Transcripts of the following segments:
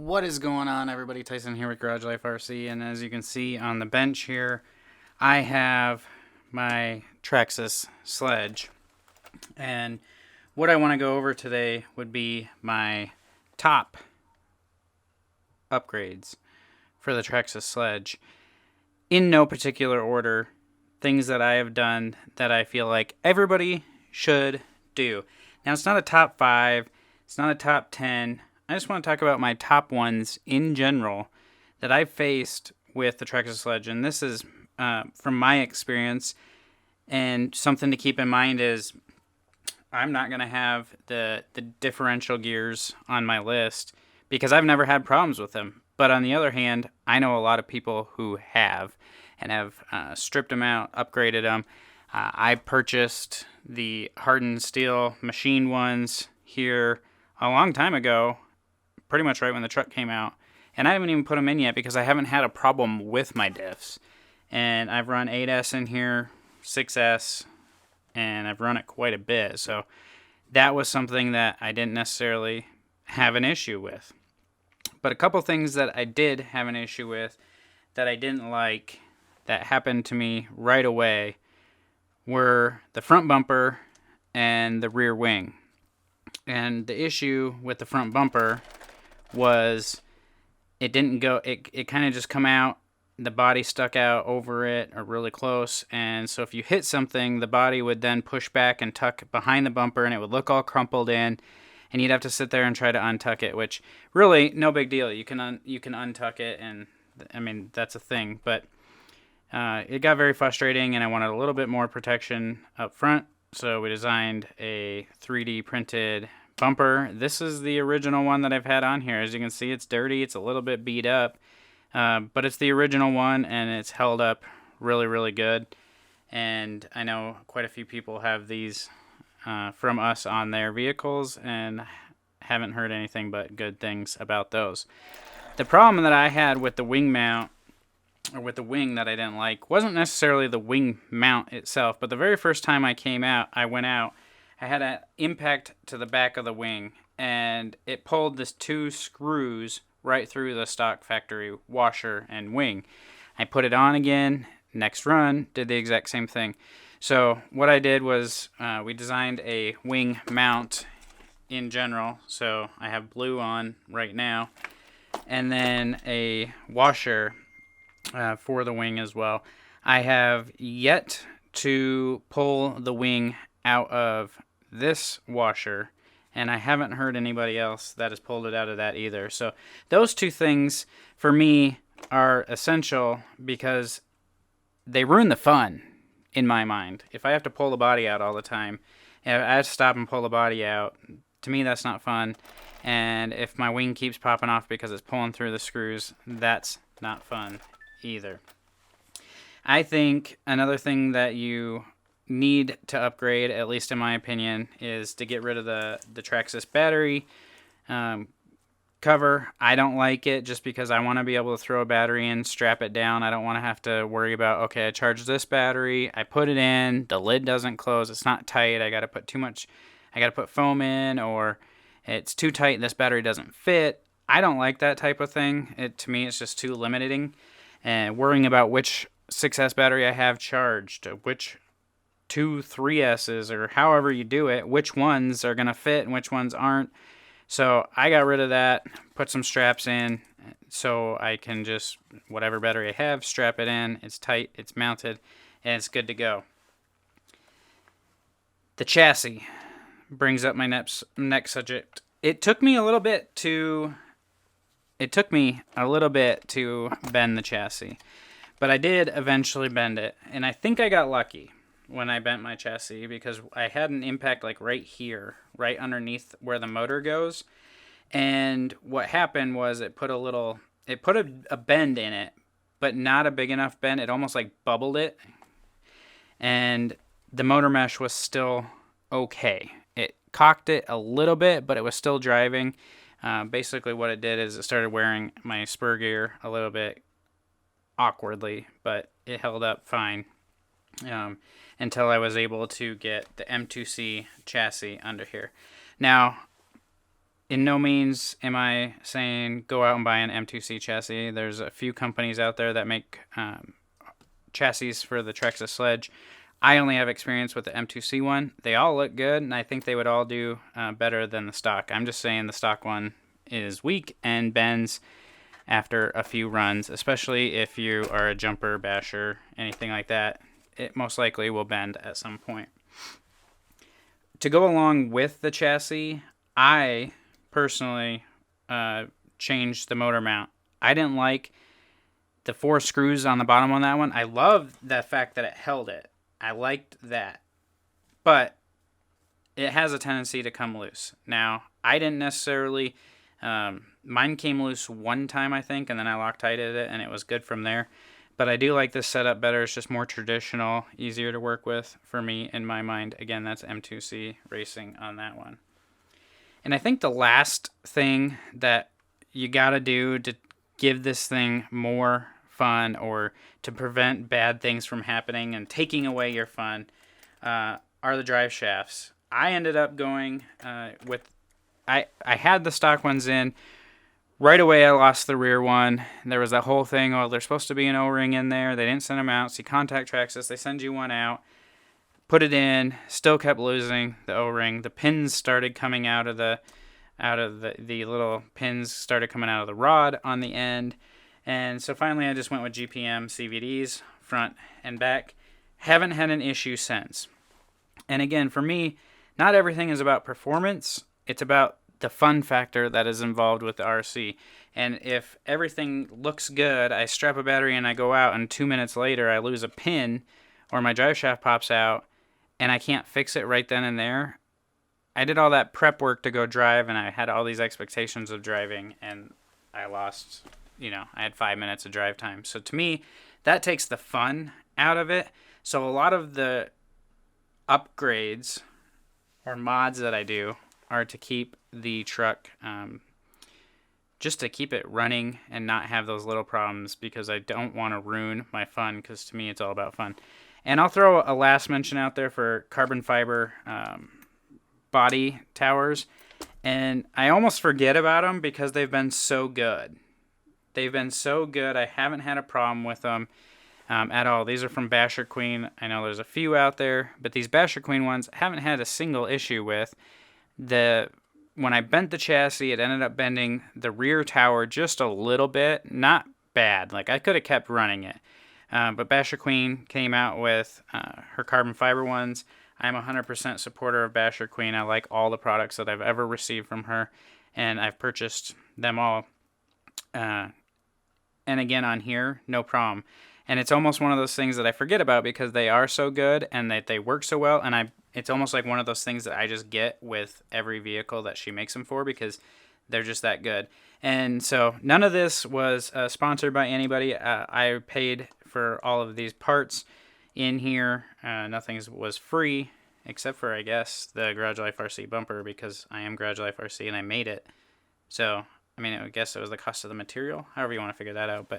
What is going on, everybody? Tyson here with Garage Life RC, and as you can see on the bench here, I have my Traxxas Sledge. And what I want to go over today would be my top upgrades for the Traxxas Sledge. In no particular order, things that I have done that I feel like everybody should do. Now, it's not a top 5, it's not a top 10. I just want to talk about my top ones in general that I've faced with the Traxxas Sledge. And this is from my experience. And something to keep in mind is I'm not going to have the differential gears on my list because I've never had problems with them. But on the other hand, I know a lot of people who have and have stripped them out, upgraded them. I purchased the hardened steel machine ones here a long time ago, pretty much right when the truck came out. And I haven't even put them in yet because I haven't had a problem with my diffs. And I've run 8S in here, 6S, and I've run it quite a bit. So that was something that I didn't necessarily have an issue with. But a couple things that I did have an issue with that I didn't like that happened to me right away were the front bumper and the rear wing. And the issue with the front bumper was it didn't go, it kind of just come out, the body stuck out over it or really close, and so if you hit something, the body would then push back and tuck behind the bumper, and it would look all crumpled in, and you'd have to sit there and try to untuck it, which really no big deal. You can untuck it, and I mean that's a thing, but it got very frustrating, and I wanted a little bit more protection up front, so we designed a 3D printed bumper. This is the original one that I've had on here. As you can see, it's dirty, it's a little bit beat up, but it's the original one, and it's held up really, really good. And I know quite a few people have these from us on their vehicles, and haven't heard anything but good things about those. The problem that I had with the wing mount, or with the wing that I didn't like, wasn't necessarily the wing mount itself, but the very first time I went out, I had an impact to the back of the wing, and it pulled this 2 screws right through the stock factory washer and wing. I put it on again, next run, did the exact same thing. So what I did was we designed a wing mount in general. So I have blue on right now, and then a washer for the wing as well. I have yet to pull the wing out of this washer, and I haven't heard anybody else that has pulled it out of that either. So those 2 things for me are essential because they ruin the fun in my mind. If I have to pull the body out all the time, I have to stop and pull the body out. To me, that's not fun. And if my wing keeps popping off because it's pulling through the screws, that's not fun either. I think another thing that you need to upgrade, at least in my opinion, is to get rid of the Traxxas battery cover. I don't like it just because I want to be able to throw a battery in, strap it down. I don't want to have to worry about, okay, I charged this battery, I put it in, the lid doesn't close, it's not tight, I got to put foam in, or it's too tight, this battery doesn't fit. I don't like that type of thing. To me, it's just too limiting. And worrying about which 6S battery I have charged, which 2 3S's, or however you do it, which ones are going to fit and which ones aren't. So I got rid of that, put some straps in so I can just, whatever battery I have, strap it in, it's tight, it's mounted, and it's good to go. The chassis brings up my next subject. It took me a little bit to bend the chassis, but I did eventually bend it, and I think I got lucky when I bent my chassis because I had an impact like right here, right underneath where the motor goes. And what happened was it put a bend in it, but not a big enough bend. It almost like bubbled it. And the motor mesh was still okay. It cocked it a little bit, but it was still driving. Basically what it did is it started wearing my spur gear a little bit awkwardly, but it held up fine. Until I was able to get the M2C chassis under here. Now, In no means am I saying go out and buy an M2C chassis. There's a few companies out there that make chassis for the Traxxas Sledge. I only have experience with the M2C one. They all look good, and I think they would all do better than the stock. I'm just saying the stock one is weak and bends after a few runs, especially if you are a jumper, basher, anything like that. It most likely will bend at some point. To go along with the chassis, I personally changed the motor mount. I didn't like the 4 screws on the bottom on that one. I love the fact that it held it. I liked that. But it has a tendency to come loose. Now, I didn't necessarily... mine came loose one time, I think, and then I Loctited it, and it was good from there. But I do like this setup better. It's just more traditional, easier to work with for me in my mind. Again, that's M2C Racing on that one. And I think the last thing that you got to do to give this thing more fun or to prevent bad things from happening and taking away your fun are the drive shafts. I ended up going with... I had the stock ones in. Right away, I lost the rear one. There was that whole thing, oh, there's supposed to be an O-ring in there. They didn't send them out. So you contact Traxxas. They send you one out. Put it in. Still kept losing the O-ring. The pins started coming out of the little pins started coming out of the rod on the end. And so finally, I just went with GPM CVDs, front and back. Haven't had an issue since. And again, for me, not everything is about performance. It's about the fun factor that is involved with the RC. And if everything looks good, I strap a battery and I go out, and 2 minutes later I lose a pin or my drive shaft pops out and I can't fix it right then and there. I did all that prep work to go drive, and I had all these expectations of driving, and I lost, I had 5 minutes of drive time. So to me, that takes the fun out of it. So a lot of the upgrades or mods that I do are to keep the truck, just to keep it running and not have those little problems, because I don't want to ruin my fun, because to me it's all about fun. And I'll throw a last mention out there for carbon fiber body towers, and I almost forget about them because they've been so good. They've been so good. I haven't had a problem with them at all. These are from Basher Queen. I know there's a few out there, but these Basher Queen ones I haven't had a single issue with. When I bent the chassis, it ended up bending the rear tower just a little bit. Not bad. Like, I could have kept running it. But Basher Queen came out with her carbon fiber ones. I'm a 100% supporter of Basher Queen. I like all the products that I've ever received from her, and I've purchased them all. And again, on here, no problem. And it's almost one of those things that I forget about because they are so good and that they work so well, and it's almost like one of those things that I just get with every vehicle that she makes them for, because they're just that good. And so none of this was sponsored by anybody. I paid for all of these parts in here. Nothing was free, except for, I guess, the Garage Life RC bumper, because I am Garage Life RC and I made it. So, I mean, I guess it was the cost of the material, however you want to figure that out.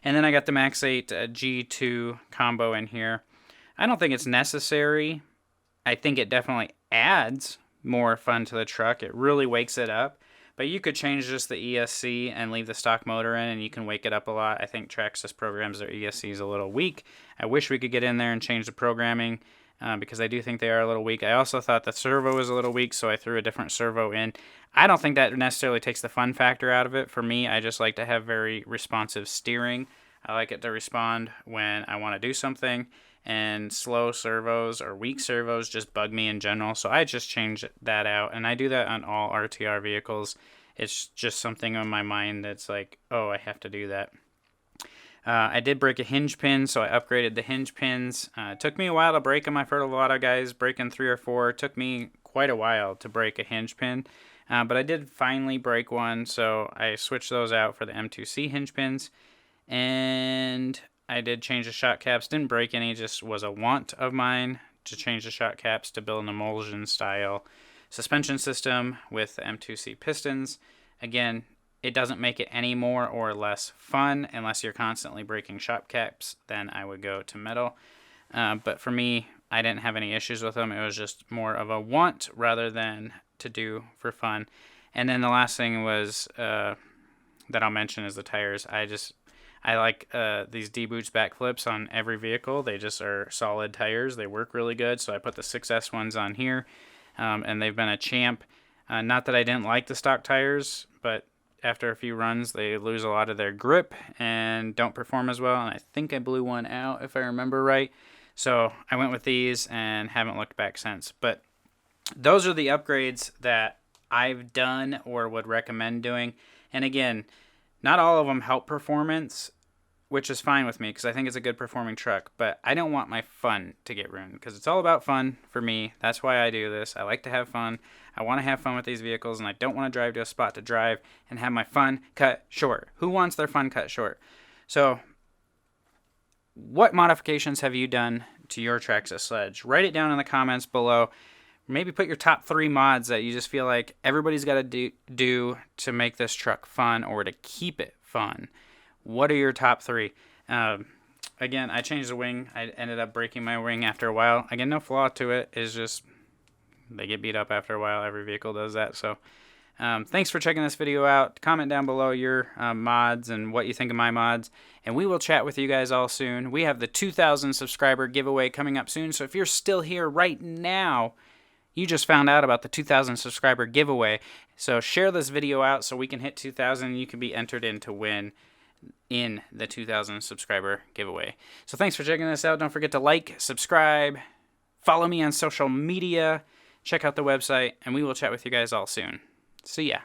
And then I got the Max 8 G2 combo in here. I don't think it's necessary. I think it definitely adds more fun to the truck. It really wakes it up. But you could change just the ESC and leave the stock motor in, and you can wake it up a lot. I think Traxxas programs their ESCs a little weak. I wish we could get in there and change the programming, because I do think they are a little weak. I also thought the servo was a little weak, so I threw a different servo in. I don't think that necessarily takes the fun factor out of it. For me, I just like to have very responsive steering. I like it to respond when I want to do something, and slow servos or weak servos just bug me in general. So I just changed that out, and I do that on all RTR vehicles. It's just something on my mind that's like, oh, I have to do that. I did break a hinge pin, so I upgraded the hinge pins. It took me a while to break them. I've heard a lot of guys breaking 3 or 4. It took me quite a while to break a hinge pin, but I did finally break one, so I switched those out for the M2C hinge pins. And I did change the shock caps. Didn't break any, just was a want of mine to change the shock caps to build an emulsion style suspension system with the M2C pistons. Again, it doesn't make it any more or less fun unless you're constantly breaking shock caps. Then I would go to metal. But for me, I didn't have any issues with them. It was just more of a want rather than to do for fun. And then the last thing was that I'll mention is the tires. I like these D-Boots backflips on every vehicle. They just are solid tires. They work really good. So I put the 6S ones on here, and they've been a champ. Not that I didn't like the stock tires, but after a few runs, they lose a lot of their grip and don't perform as well. And I think I blew one out, if I remember right. So I went with these and haven't looked back since. But those are the upgrades that I've done or would recommend doing. And again, not all of them help performance, which is fine with me because I think it's a good performing truck. But I don't want my fun to get ruined because it's all about fun for me. That's why I do this. I like to have fun. I want to have fun with these vehicles, and I don't want to drive to a spot to drive and have my fun cut short. Who wants their fun cut short? So what modifications have you done to your Traxxas Sledge? Write it down in the comments below. Maybe put your top 3 mods that you just feel like everybody's got to do to make this truck fun or to keep it fun. What are your top 3? Again, I changed the wing. I ended up breaking my wing after a while. Again, no flaw to it. It's just they get beat up after a while. Every vehicle does that. So thanks for checking this video out. Comment down below your mods and what you think of my mods. And we will chat with you guys all soon. We have the 2,000 subscriber giveaway coming up soon. So if you're still here right now, you just found out about the 2,000 subscriber giveaway. So share this video out so we can hit 2,000 and you can be entered in to win in the 2,000 subscriber giveaway. So thanks for checking this out. Don't forget to like, subscribe, follow me on social media, check out the website, and we will chat with you guys all soon. See ya.